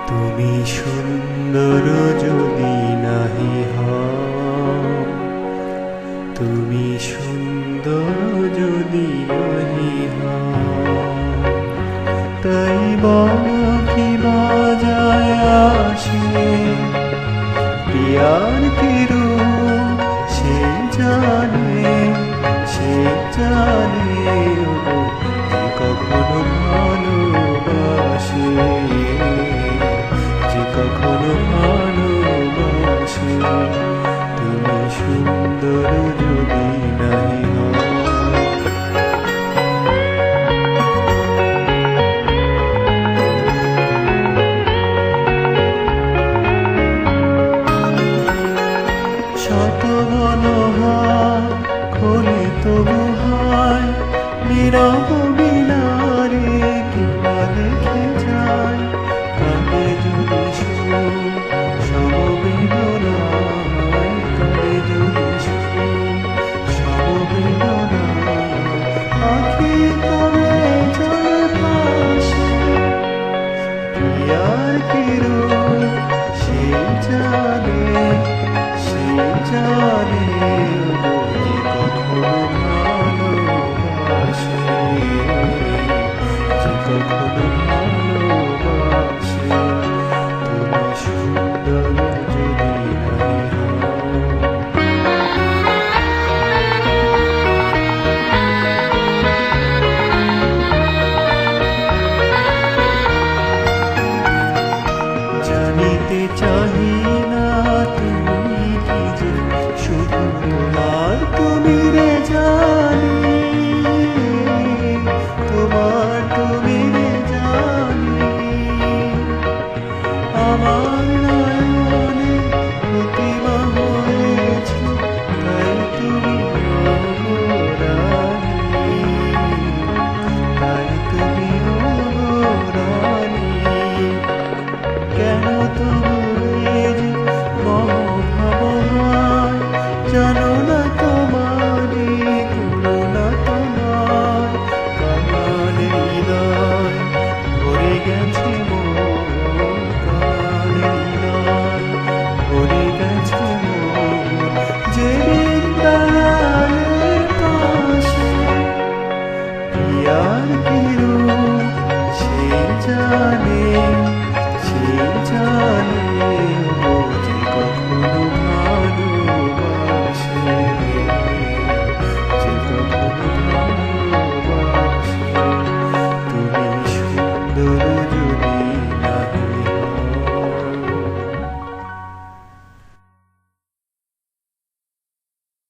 তুমি সুন্দর যদি নাহি হও, তুমি সুন্দর যদি নাহি হও, তাই বাকি বাজায় আসে প্রিয়ার কিরু, সে জানে যে কখনো ভালোবাসে, যে কখনো ভালোবাসে। তুমি সুন্দর যদি নাহি হও। শত মনোহার খোলে তবু হয় নীরব মিনারে, কিংবা দেখে যায় কাঁদে যদি সমবেদনায়, কাঁদে যদি সমবেদনায়। আখি তবে জলে ভাসে প্রিয়ার কিরু, সে জানে যে কখনো ভালোবাসে, যে কখনো ভালোবাসে। তুমি সুন্দর যদি নাহি হও। জানিতে চাহি না তুমি কি যে, শুধু তোমার তুমি রে জানি, তোমার তুমি রে জানি। আমার নয়নে প্রতিমা হয়েছ, তাই তুমি রানী, তাই তুমি রানী। কেন তোমার মহাভাব হয়, জানো না তোমারই করুণা তোমার, কাঙাল হৃদয় ভরে গেছে।